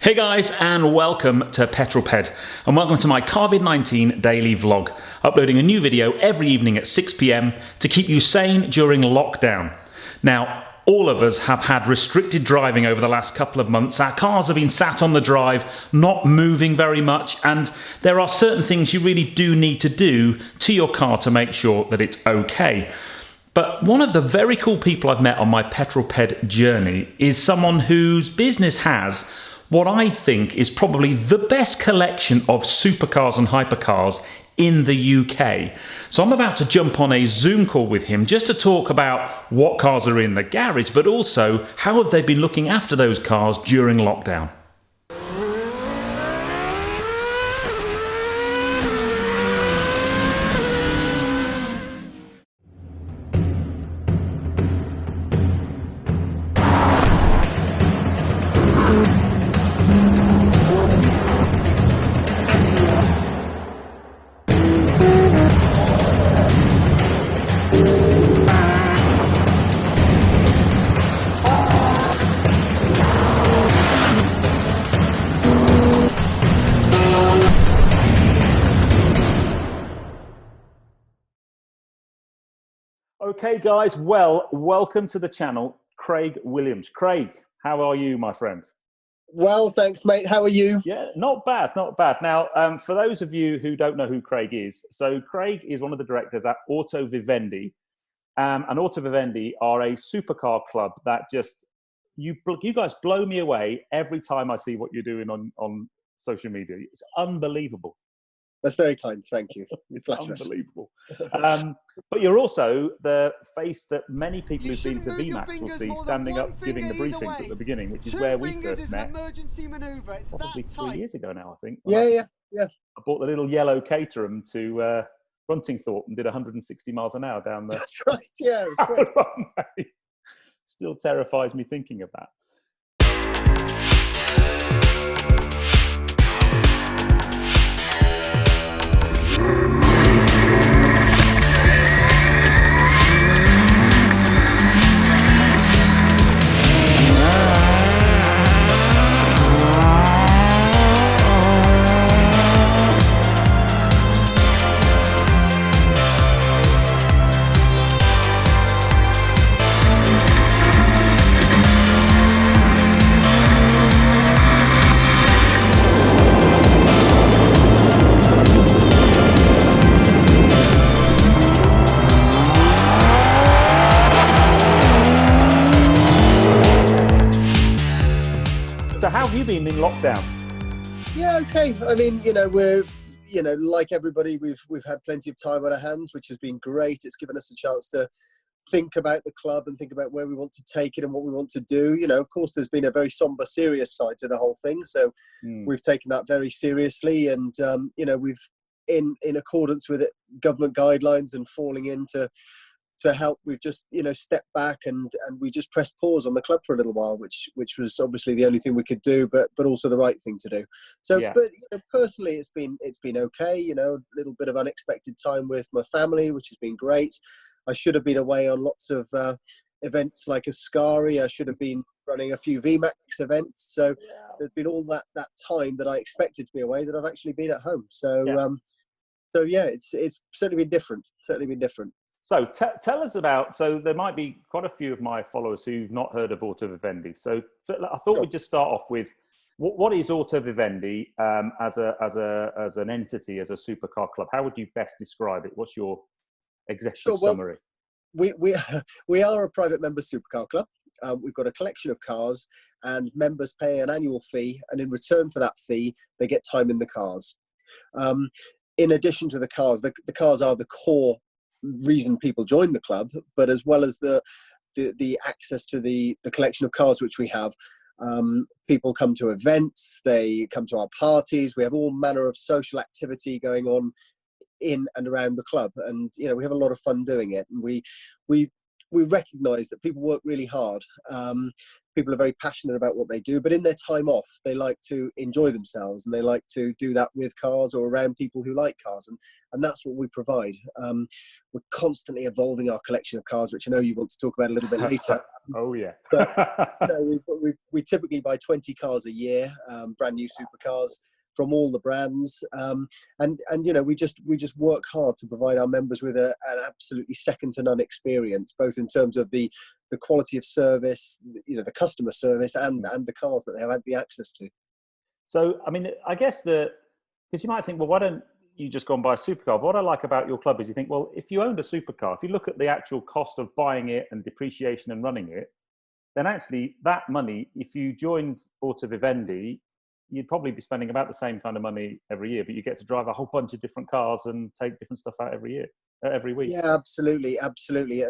Hey guys, and welcome to Petrol, and welcome to my CarVid19 daily vlog, uploading a new video every evening at 6 p.m. to keep you sane during lockdown. Now, all of us have had restricted driving over the last couple of months. Our cars have been sat on the drive, not moving very much, and there are certain things you really do need to do to your car to make sure that it's okay. But one of the very cool people I've met on my Petrol journey is someone whose business has what I think is probably the best collection of supercars and hypercars in the UK. So I'm about to jump on a Zoom call with him just to talk about what cars are in the garage, but also how have they been looking after those cars during lockdown. Okay, guys, well, welcome to the channel, Craig Williams. Craig, how are you, my friend? Well, thanks, mate. How are you? Yeah, not bad, not bad. Now, for those of you who don't know who Craig is, so Craig is one of the directors at Auto Vivendi, and Auto Vivendi are a supercar club that just, you guys blow me away every time I see what you're doing on social media. It's unbelievable. That's very kind. Thank you. It's unbelievable. But you're also the face that many people who've been to Vmax will see standing up giving the briefings at the beginning, which is where we first met. Probably 3 years ago now, I think. Yeah. I bought the little yellow Caterham to Buntingthorpe and did 160 miles an hour down there. That's right. Yeah, it was great. Still terrifies me thinking of that. So how have you been in lockdown? Yeah, okay. I mean, we're, like everybody, we've had plenty of time on our hands, which has been great. It's given us a chance to think about the club and think about where we want to take it and what we want to do. Of course, there's been a very somber, serious side to the whole thing. So we've taken that very seriously, and we've, in accordance with it, government guidelines and falling into to help, we've just stepped back and we just pressed pause on the club for a little while, which was obviously the only thing we could do, but also the right thing to do. So yeah. But personally it's been okay. A little bit of unexpected time with my family, which has been great. I should have been away on lots of events like Ascari. I should have been running a few Vmax events, so there's been all that time that I expected to be away that I've actually been at home. So it's certainly been different. So tell us about, so there might be quite a few of my followers who've not heard of Auto Vivendi. So I thought we'd just start off with, what is Auto Vivendi as an entity, as a supercar club? How would you best describe it? What's your executive summary? We are a private member supercar club. We've got a collection of cars, and members pay an annual fee, and in return for that fee, they get time in the cars. In addition to the cars, the cars are the core reason people join the club, but as well as the access to the collection of cars which we have, people come to events, they come to our parties. We have all manner of social activity going on in and around the club, and we have a lot of fun doing it. And we we recognise that people work really hard. People are very passionate about what they do, but in their time off, they like to enjoy themselves, and they like to do that with cars or around people who like cars, and that's what we provide. We're constantly evolving our collection of cars, which I know you want to talk about a little bit later. Oh yeah. But no, we typically buy 20 cars a year, brand new supercars from all the brands, and you know, we just work hard to provide our members with an absolutely second to none experience, both in terms of the quality of service, you know, the customer service, and the cars that they have had the access to. So I mean, I guess because you might think, well, why don't you just go and buy a supercar? But what I like about your club is you think, well, if you owned a supercar, if you look at the actual cost of buying it and depreciation and running it, then actually that money, if you joined Auto Vivendi, you'd probably be spending about the same kind of money every year, but you get to drive a whole bunch of different cars and take different stuff out every week. Yeah, absolutely.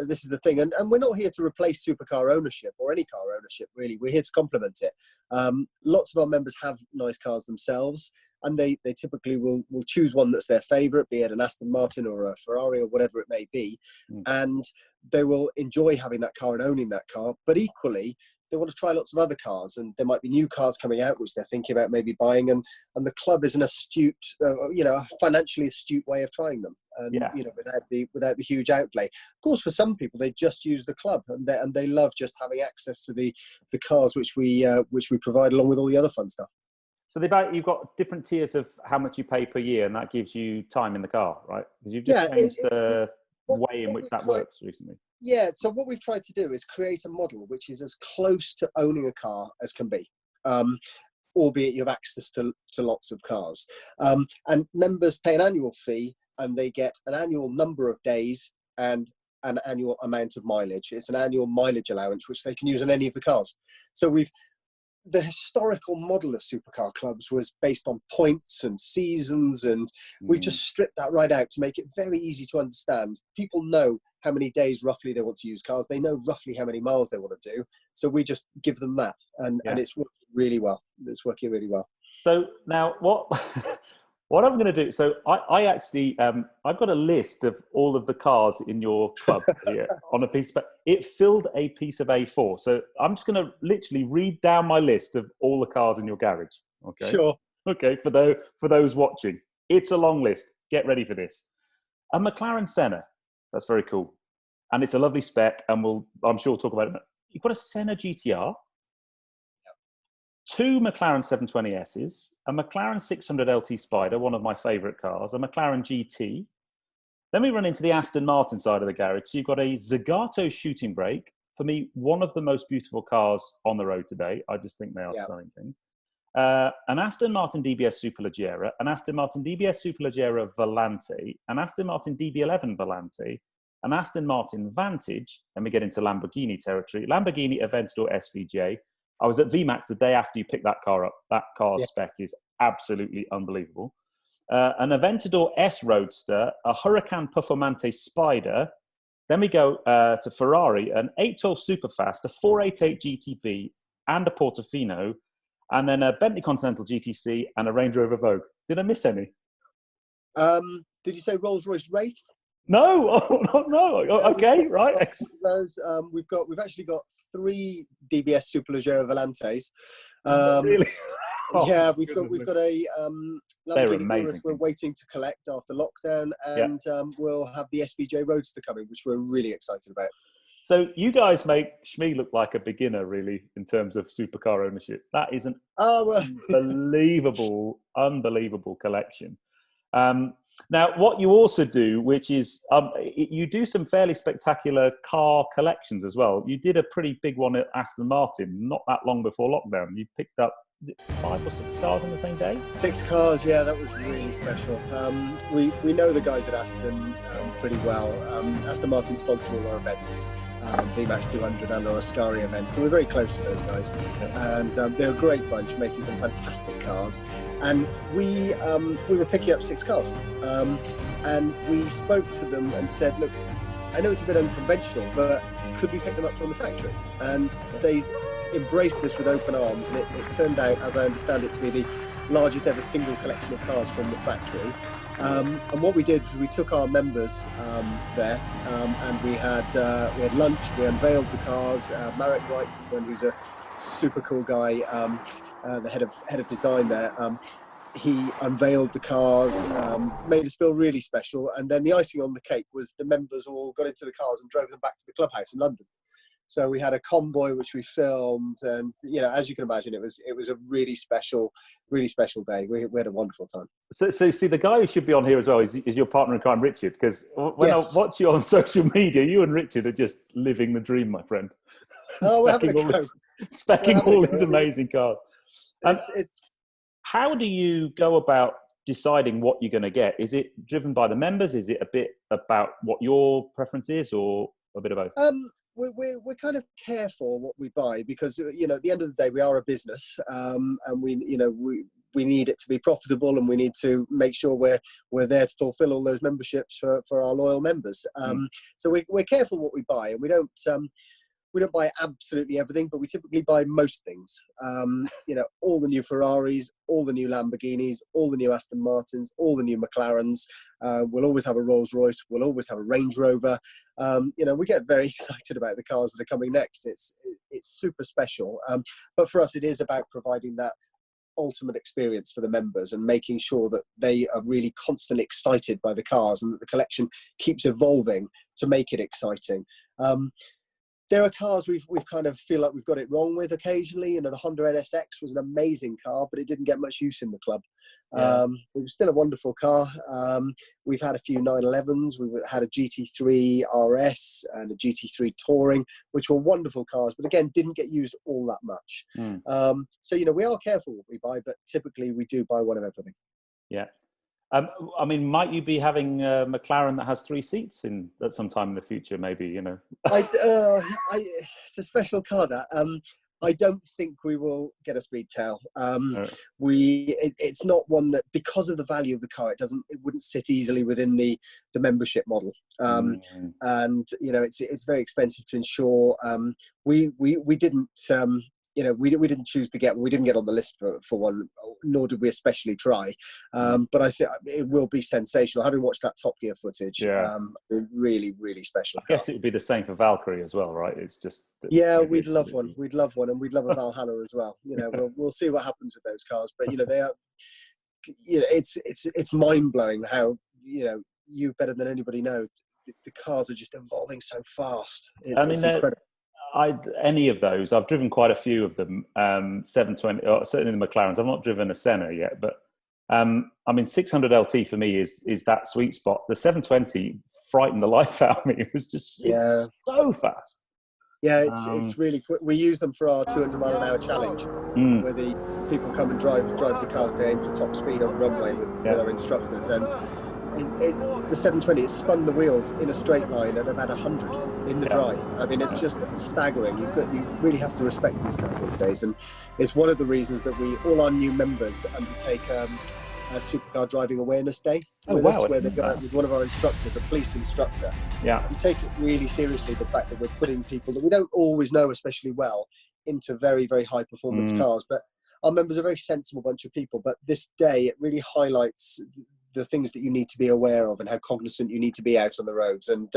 This is the thing, and we're not here to replace supercar ownership or any car ownership, really. We're here to complement it. Lots of our members have nice cars themselves, and they typically will choose one that's their favourite, be it an Aston Martin or a Ferrari or whatever it may be, and they will enjoy having that car and owning that car. But equally, they want to try lots of other cars, and there might be new cars coming out which they're thinking about maybe buying, and the club is an astute, a financially astute way of trying them, and you know, without the huge outlay. Of course, for some people, they just use the club, and they love just having access to the cars which we provide, along with all the other fun stuff. So you've got different tiers of how much you pay per year, and that gives you time in the car, right? Because you've just changed the way in which that works recently. Yeah, so what we've tried to do is create a model which is as close to owning a car as can be, albeit you have access to lots of cars. And members pay an annual fee, and they get an annual number of days and an annual amount of mileage. It's an annual mileage allowance which they can use on any of the cars. So the historical model of supercar clubs was based on points and seasons, and we've just stripped that right out to make it very easy to understand. People know how many days roughly they want to use cars. They know roughly how many miles they want to do. So we just give them that, and it's working really well. It's working really well. So now what I'm going to do, so I actually, I've got a list of all of the cars in your club here on a piece of, it filled a piece of A4. So I'm just going to literally read down my list of all the cars in your garage. Okay. Sure. Okay. For those watching, it's a long list. Get ready for this. A McLaren Senna. That's very cool. And it's a lovely spec, and I'm sure we'll talk about it. You've got a Senna GTR. Two McLaren 720Ss, a McLaren 600 LT Spider, one of my favourite cars, a McLaren GT. Then we run into the Aston Martin side of the garage. So you've got a Zagato shooting brake. For me, one of the most beautiful cars on the road today. I just think they are stunning things. An Aston Martin DBS Superleggera, an Aston Martin DBS Superleggera Volante, an Aston Martin DB11 Volante, an Aston Martin Vantage. Then we get into Lamborghini territory. Lamborghini Aventador SVJ. I was at Vmax the day after you picked that car up. That car's spec is absolutely unbelievable. An Aventador S Roadster, a Huracan Performante Spider. Then we go to Ferrari, an 812 Superfast, a 488 GTB, and a Portofino, and then a Bentley Continental GTC and a Range Rover Vogue. Did I miss any? Did you say Rolls-Royce Wraith? No, no. Okay, right. Those, we've actually got 3 DBS Superleggera Volantes. Really? Yeah, we've got a Lamborghini Urus we're waiting to collect after lockdown, and we'll have the SVJ Roadster coming, which we're really excited about. So you guys make Shmee look like a beginner, really, in terms of supercar ownership. That is an unbelievable collection. Now, what you also do, which is you do some fairly spectacular car collections as well. You did a pretty big one at Aston Martin not that long before lockdown. You picked up 5 or 6 cars on the same day? 6 cars, yeah, that was really special. We know the guys at Aston pretty well. Aston Martin sponsor all our events. Vmax 200 and our Ascari event, so we're very close to those guys, and they're a great bunch, making some fantastic cars. And we were picking up 6 cars, and we spoke to them and said, look, I know it's a bit unconventional, but could we pick them up from the factory? And they embraced this with open arms, and it turned out, as I understand it, to be the largest ever single collection of cars from the factory. And what we did was we took our members there, and we had lunch. We unveiled the cars. Marek Reitman, who's a super cool guy, the head of design there. He unveiled the cars, made us feel really special, and then the icing on the cake was the members all got into the cars and drove them back to the clubhouse in London. So we had a convoy which we filmed, and as you can imagine, it was a really special day. We had a wonderful time. So see, the guy who should be on here as well is your partner in crime, Richard, because when I watch you on social media, you and Richard are just living the dream, my friend. Oh, we're having a go. Specking all these amazing cars. It's how do you go about deciding what you're going to get? Is it driven by the members? Is it a bit about what your preference is, or a bit of both? We're kind of careful what we buy, because at the end of the day we are a business, and we need it to be profitable, and we need to make sure we're there to fulfill all those memberships for our loyal members. So we're careful what we buy, and we don't buy absolutely everything, but we typically buy most things. All the new Ferraris, all the new Lamborghinis, all the new Aston Martins, all the new McLarens. We'll always have a Rolls Royce. We'll always have a Range Rover. We get very excited about the cars that are coming next. It's super special. But for us, it is about providing that ultimate experience for the members and making sure that they are really constantly excited by the cars, and that the collection keeps evolving to make it exciting. There are cars we've kind of feel like we've got it wrong with occasionally. The Honda NSX was an amazing car, but it didn't get much use in the club. Yeah. It was still a wonderful car. We've had a few 911s. We've had a GT3 RS and a GT3 Touring, which were wonderful cars, but again, didn't get used all that much. So, we are careful what we buy, but typically we do buy one of everything. Yeah. Might you be having a McLaren that has 3 seats at some time in the future? Maybe it's a special car that. I don't think we will get a Speedtail. It's not one that, because of the value of the car, it wouldn't sit easily within the membership model. And it's very expensive to insure. We didn't. We didn't choose to get one. We didn't get on the list for one, nor did we especially try. But I think it will be sensational. Having watched that Top Gear footage, really, really special. I guess it would be the same for Valkyrie as well, right? It's just... we'd love one. We'd love one, and we'd love a Valhalla as well. We'll see what happens with those cars. But, they are... it's mind-blowing how, you better than anybody know, the cars are just evolving so fast. It's incredible. Any of those, I've driven quite a few of them. 720, certainly the McLarens. I've not driven a Senna yet, but 600 LT for me is that sweet spot. The 720 frightened the life out of me. It was just it's so fast. Yeah, it's really quick. We use them for our 200 mile an hour challenge, where the people come and drive the cars to aim for top speed on the runway with our instructors, and the 720, it spun the wheels in a straight line at about 100 in the dry. It's just staggering. You really have to respect these cars these days, and it's one of the reasons that all our new members undertake a Supercar Driving Awareness Day with us, where they go out with one of our instructors, a police instructor. Yeah, we take it really seriously, the fact that we're putting people that we don't always know especially well into very, very high performance cars. But our members are a very sensible bunch of people. But this day, it really highlights the things that you need to be aware of and how cognizant you need to be out on the roads, and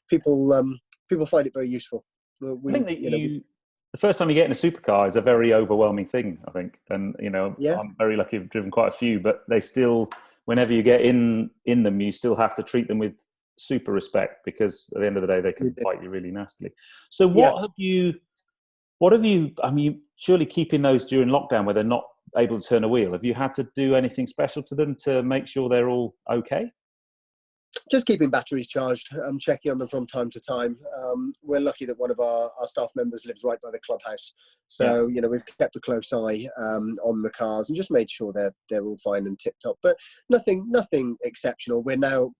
people find it very useful. I think that the first time you get in a supercar is a very overwhelming thing, I think, and I'm very lucky I've driven quite a few, but they still, whenever you get in them, you still have to treat them with super respect, because at the end of the day they can bite you really nastily. So what have you surely keeping those during lockdown where they're not able to turn a wheel, have you had to do anything special to them to make sure they're all okay? Just keeping batteries charged, checking on them from time to time. We're lucky that one of our staff members lives right by the clubhouse, so we've kept a close eye on the cars and just made sure they're all fine and tip top, but nothing exceptional. We're now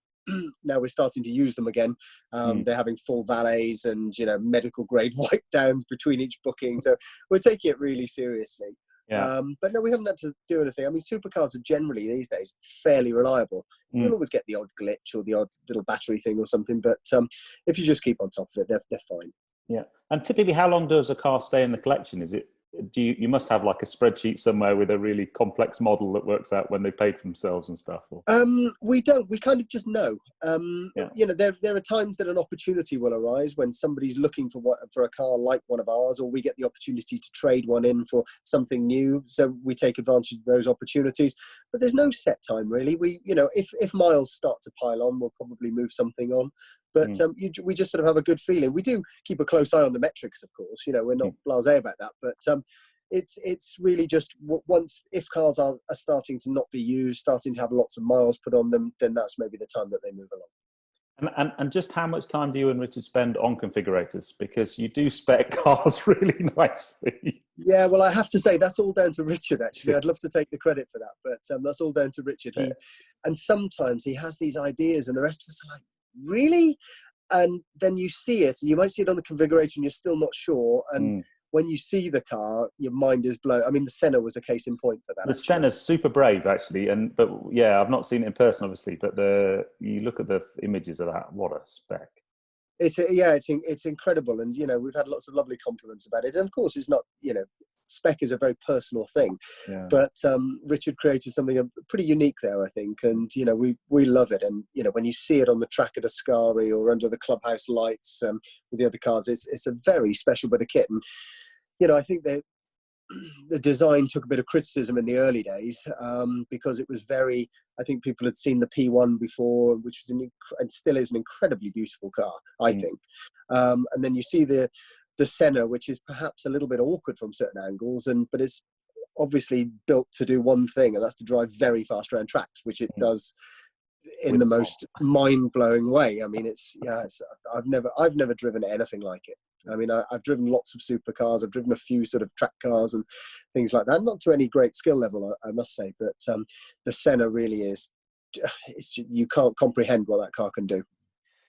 we're starting to use them again. They're having full valets and medical grade wipe downs between each booking, so we're taking it really seriously. But no, we haven't had to do anything. Supercars are generally these days fairly reliable. You'll always get the odd glitch or the odd little battery thing or something, but if you just keep on top of it, they're fine. Yeah. And typically, how long does a car stay in the collection? Is it you must have like a spreadsheet somewhere with a really complex model that works out when they paid for themselves and stuff? Or? We don't. We kind of just know. You know, there are times that an opportunity will arise when somebody's looking for a car like one of ours, or we get the opportunity to trade one in for something new. So we take advantage of those opportunities. But there's no set time really. You know, if miles start to pile on, we'll probably move something on. But we just sort of have a good feeling. We do keep a close eye on the metrics, of course. You know, we're not blasé about that. But it's really just if cars are starting to not be used, starting to have lots of miles put on them, then that's maybe the time that they move along. And just how much time do you and Richard spend on configurators? Because you do spec cars really nicely. Yeah, well, I have to say that's all down to Richard, actually. I'd love to take the credit for that, but that's all down to Richard. And sometimes he has these ideas and the rest of us are like, really? And then you see it, and you might see it on the configurator and you're still not sure. And when you see the car, your mind is blown. I mean, the Senna was a case in point for that. The Senna's super brave, actually. But yeah, I've not seen it in person, obviously. But you look at the images of that, what a spec. It's incredible. And, you know, we've had lots of lovely compliments about it. And of course, it's not, you know, spec is a very personal thing. Yeah. But Richard created something pretty unique there, I think. And, you know, we love it. And, you know, when you see it on the track at Ascari or under the clubhouse lights with the other cars, it's a very special bit of kit. And, you know, I think that the design took a bit of criticism in the early days because it was I think people had seen the P1 before, which was and still is an incredibly beautiful car, I think. And then you see the Senna, which is perhaps a little bit awkward from certain angles, but it's obviously built to do one thing, and that's to drive very fast around tracks, which it does in the most mind-blowing way. I mean, I've never driven anything like it. I mean, I've driven lots of supercars. I've driven a few sort of track cars and things like that. Not to any great skill level, I must say, but the Senna really is. You can't comprehend what that car can do.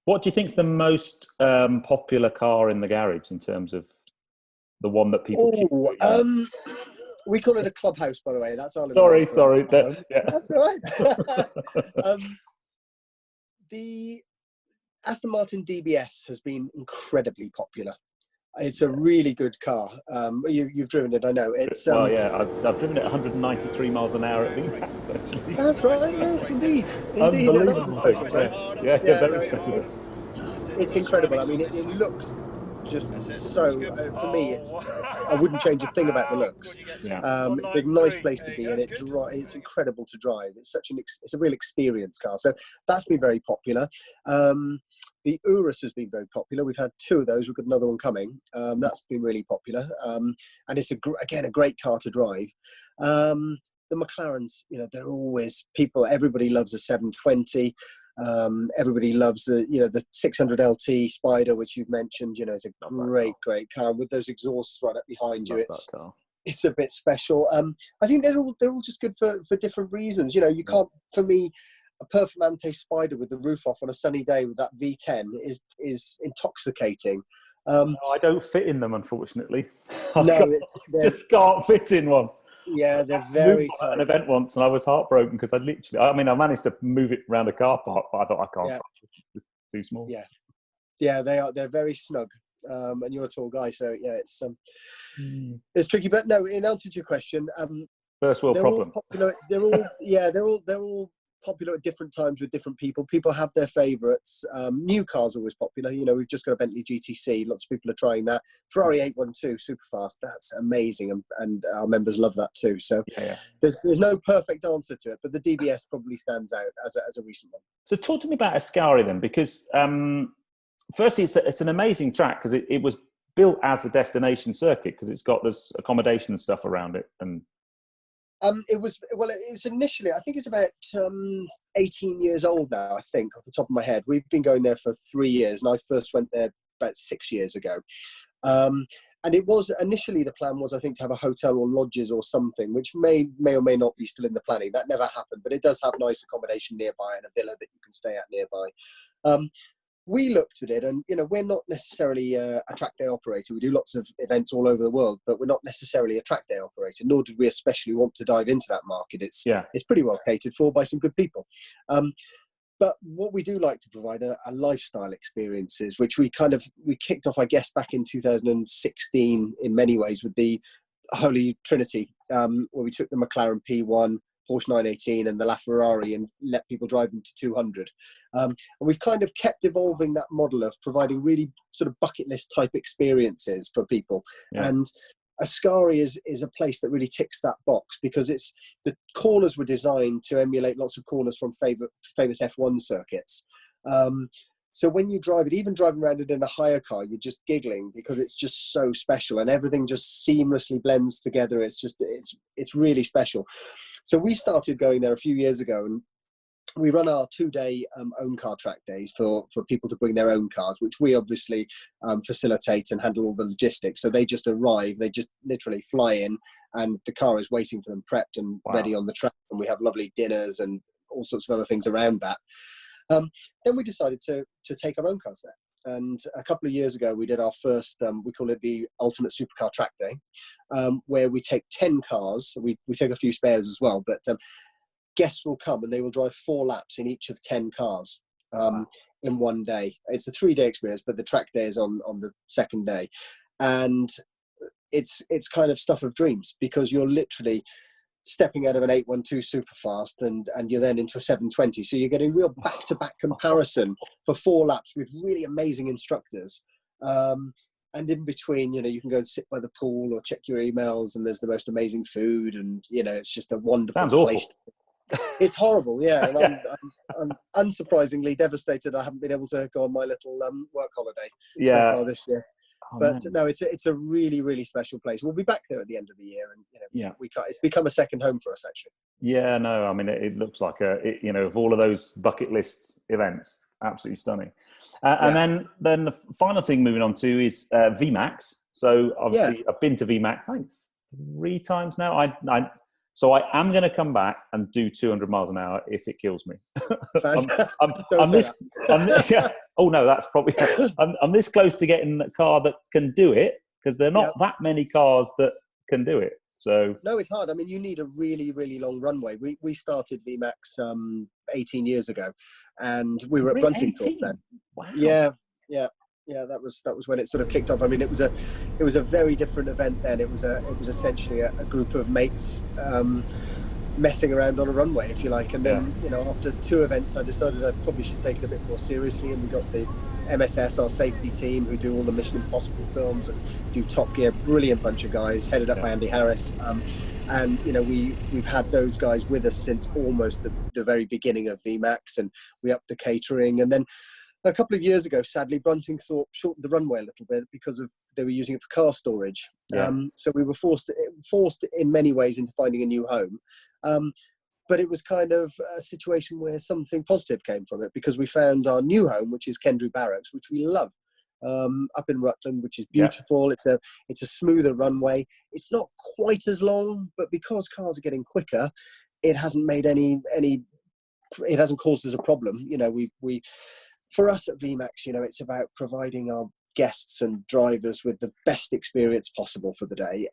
What do you think is the most popular car in the garage in terms of the one that people keep? We call it a clubhouse, by the way. That's our sorry. That's all right. The Aston Martin DBS has been incredibly popular. It's a really good car. You've driven it, I know. It's I've driven it 193 miles an hour at Vmax, actually. That's right. Yes, indeed. That was a special thing. Very special. It's incredible. I mean, it looks just so. For me, I wouldn't change a thing about the looks. It's a nice place to be, and it's incredible to drive. It's a real experience car. So that's been very popular. The Urus has been very popular. We've had 2 of those. We've got another one coming. That's been really popular. And it's again a great car to drive. The McLarens, you know, they're always everybody loves a 720. Everybody loves the 600 LT Spider, which you've mentioned. You know, it's a great car with those exhausts right up behind you. It's a bit special. I think they're all just good for different reasons. You know, you can't, for me, a Performante Spider with the roof off on a sunny day with that V10 is intoxicating. No, I don't fit in them, unfortunately. Just can't fit in one. Yeah, they're very tight. At an event once, and I was heartbroken because I managed to move it around a car park, but I thought I can't. It's too small. Yeah, they are. They're very snug. And you're a tall guy, so yeah, it's tricky. But no, in answer to your question, first world problem. They're all popular at different times with different people. People have their favourites. New cars are always popular. You know, we've just got a Bentley GTC. Lots of people are trying that. Ferrari 812 super fast. That's amazing, and our members love that too. So there's no perfect answer to it, but the DBS probably stands out as a recent one. So talk to me about Ascari then, because firstly, it's an amazing track because it was built as a destination circuit because it's got this accommodation and stuff around it. And it was initially, I think it's about 18 years old now, I think, off the top of my head. We've been going there for 3 years, and I first went there about 6 years ago. And it was initially, the plan was, I think, to have a hotel or lodges or something, which may or may not be still in the planning. That never happened, but it does have nice accommodation nearby and a villa that you can stay at nearby. We looked at it, and you know, we're not necessarily a track day operator. We do lots of events all over the world, but we're not necessarily a track day operator. Nor did we especially want to dive into that market. It's pretty well catered for by some good people. But what we do like to provide are lifestyle experiences, which we kicked off, I guess, back in 2016 in many ways with the Holy Trinity, where we took the McLaren P1, Porsche 918 and the LaFerrari and let people drive them to 200. And we've kind of kept evolving that model of providing really sort of bucket list type experiences for people. Yeah. And Ascari is a place that really ticks that box, because the corners were designed to emulate lots of corners from famous F1 circuits. So when you drive it, even driving around it in a hire car, you're just giggling because it's just so special and everything just seamlessly blends together. It's really special. So we started going there a few years ago, and we run our 2-day own car track days for people to bring their own cars, which we obviously facilitate and handle all the logistics. So they just arrive, they just literally fly in, and the car is waiting for them, prepped and ready on the track. And we have lovely dinners and all sorts of other things around that. Then we decided to take our own cars there. And a couple of years ago, we did our first, we call it the Ultimate Supercar Track Day, where we take 10 cars. We take a few spares as well, but guests will come and they will drive 4 laps in each of 10 cars in one day. It's a 3-day experience, but the track day is on the second day. And it's kind of stuff of dreams, because you're literally stepping out of an 812 super fast and you're then into a 720. So you're getting real back-to-back comparison for 4 laps with really amazing instructors. And in between, you can go and sit by the pool or check your emails, and there's the most amazing food, and it's just a wonderful place. It's horrible, yeah. And I'm unsurprisingly devastated I haven't been able to go on my little work holiday so far this year. But no, it's a really, really special place. We'll be back there at the end of the year, and it's become a second home for us, actually. Yeah, no, I mean, it looks like of all of those bucket list events, absolutely stunning. And then the final thing moving on to is Vmax. So obviously, I've been to Vmax, I think 3 times now. So I am going to come back and do 200 miles an hour if it kills me. Oh no, that's probably. I'm this close to getting a car that can do it, because there are not that many cars that can do it. So no, it's hard. I mean, you need a really, really long runway. We started Vmax 18 years ago, and we were at Bruntingthorpe then. Wow. Yeah, that was when it sort of kicked off. I mean, it was a very different event then. It was essentially a group of mates messing around on a runway, if you like. And then after 2 events, I decided I probably should take it a bit more seriously. And we got the MSS, our safety team, who do all the Mission Impossible films and do Top Gear. Brilliant bunch of guys, headed up by Andy Harris. And we've had those guys with us since almost the very beginning of Vmax, and we upped the catering. And then a couple of years ago, sadly, Bruntingthorpe shortened the runway a little bit because they were using it for car storage. So we were forced in many ways into finding a new home. But it was kind of a situation where something positive came from it, because we found our new home, which is Kendrew Barracks, which we love, up in Rutland, which is beautiful. Yeah. It's a smoother runway. It's not quite as long, but because cars are getting quicker, it hasn't made it hasn't caused us a problem. For us at Vmax, it's about providing our guests and drivers with the best experience possible for the day,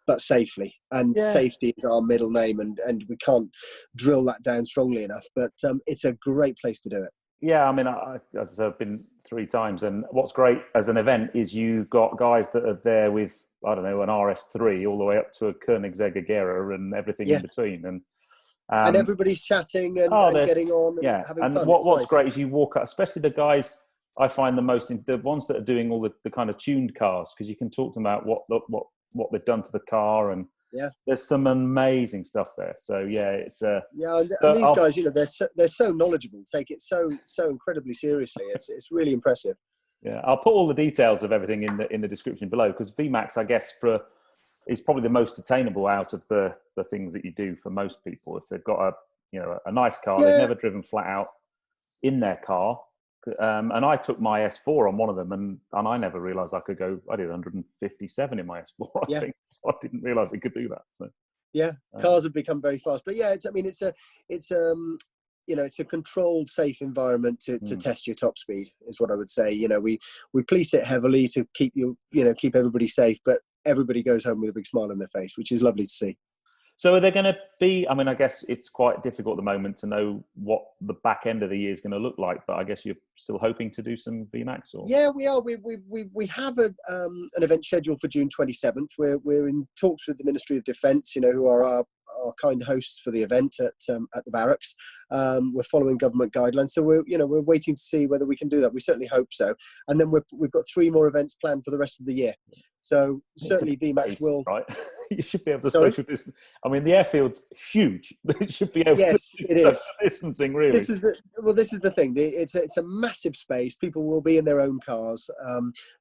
but safely. And safety is our middle name, and we can't drill that down strongly enough. But it's a great place to do it. Yeah, I mean, as I said, I've been 3 times, and what's great as an event is you've got guys that are there with, I don't know, an RS3 all the way up to a Koenigsegg Agera and everything in between. And everybody's chatting and getting on and having fun. What's nice. Great is you walk up, especially the guys I find the ones that are doing all the kind of tuned cars, because you can talk to them about what they've done to the car, and there's some amazing stuff there. So it's and these guys, they're so knowledgeable, take it so incredibly seriously. It's really impressive. Yeah, I'll put all the details of everything in the description below, because Vmax, I guess, is probably the most attainable out of the things that you do for most people. If they've got a nice car, they've never driven flat out in their car. And I took my S4 on one of them, and I never realised I could go. I did 157 in my S4. I think so. I didn't realise it could do that. So cars have become very fast, but it's a controlled, safe environment to test your top speed, is what I would say. We police it heavily to keep keep everybody safe, but everybody goes home with a big smile on their face, which is lovely to see. So are there going to be, I mean, I guess it's quite difficult at the moment to know what the back end of the year is going to look like, but I guess you're still hoping to do some Vmax? Or? Yeah, we are. We have an event scheduled for June 27th. We're in talks with the Ministry of Defence, who are our kind hosts for the event at the barracks. We're following government guidelines, so we're waiting to see whether we can do that. We certainly hope so. And then we've got 3 more events planned for the rest of the year. So certainly Vmax will. Right. You should be able to social distance. I mean, the airfield's huge. It should be able to it is. distancing, really. This is the thing. It's a massive space. People will be in their own cars.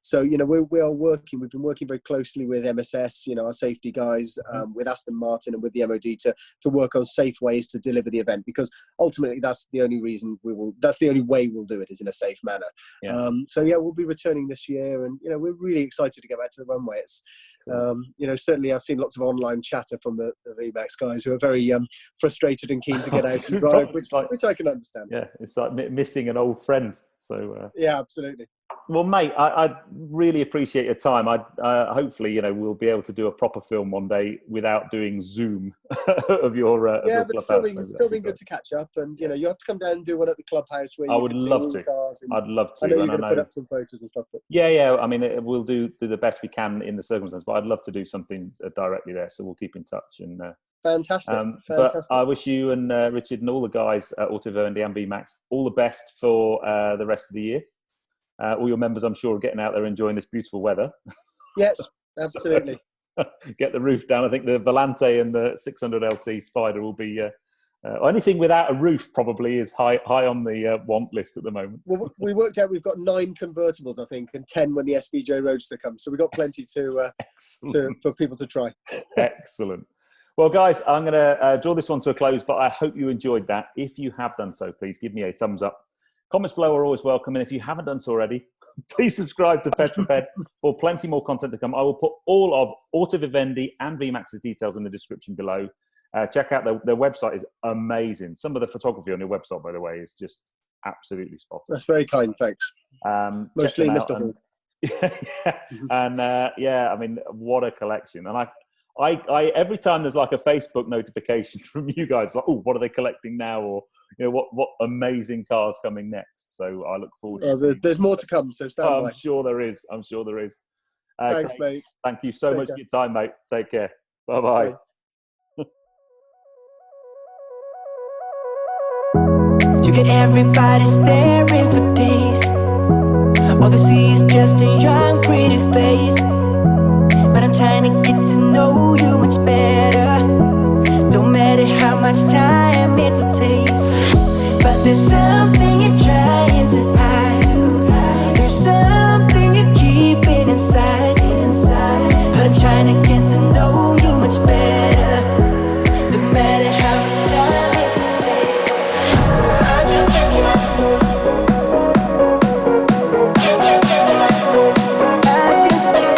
So, we are working. We've been working very closely with MSS, our safety guys, with Aston Martin and with the MOD to work on safe ways to deliver the event, because ultimately that's the only reason that's the only way we'll do it, is in a safe manner. Yeah. We'll be returning this year, and, we're really excited to get back to the runway. It's, certainly I've seen lots of online chatter from the Vmax guys who are very frustrated and keen to get out and drive, which I can understand. Yeah, it's like missing an old friend. So yeah, absolutely. Well, mate, I really appreciate your time. Hopefully, we'll be able to do a proper film one day without doing Zoom of your but it's still been good to catch up. And you have to come down and do one at the clubhouse where I would love to. I'd love to. I know you're going to put up some photos and stuff. But... Yeah. I mean, we'll do the best we can in the circumstances, but I'd love to do something directly there. So we'll keep in touch. And fantastic. But I wish you and Richard and all the guys at Auto Vivendi and Vmax all the best for the rest of the year. All your members, I'm sure, are getting out there enjoying this beautiful weather. Yes, absolutely. Get the roof down. I think the Volante and the 600 LT Spider will be... anything without a roof probably is high on the want list at the moment. Well, we worked out we've got 9 convertibles, I think, and 10 when the SVJ Roadster comes. So we've got plenty for people to try. Excellent. Well, guys, I'm going to draw this one to a close, but I hope you enjoyed that. If you have done so, please give me a thumbs up. Comments below are always welcome. And if you haven't done so already, please subscribe to Petrol for plenty more content to come. I will put all of Auto Vivendi and Vmax's details in the description below. Check out their website is amazing. Some of the photography on your website, by the way, is just absolutely spot on. That's very kind, thanks. Mostly Mr. Hall. I mean, what a collection. And I every time there's like a Facebook notification from you guys, like, oh, what are they collecting now? Or, what amazing cars coming next. So I look forward to there's more to come, so stand by. I'm sure there is. Thanks, mate. Thank you so much for your time, mate. Take care. Bye-bye. Bye. You get everybody staring for days. All they see is just a young, pretty face. But I'm trying to get to know you much better. Don't matter how much time it will take. But there's something you're trying to hide. There's something you're keeping inside. But I'm trying to get to know you much better. Don't matter how much time it will take. I just can't give up. I just can't.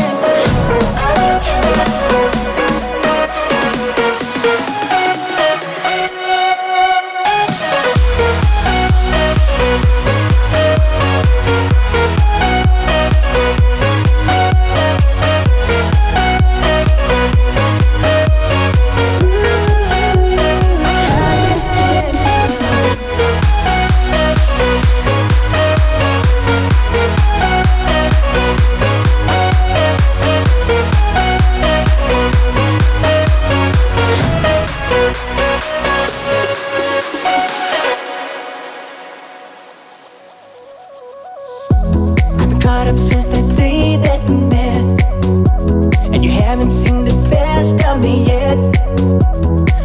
Caught up since the day that we met, and you haven't seen the best of me yet.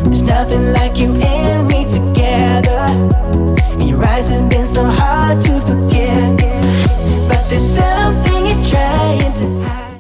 There's nothing like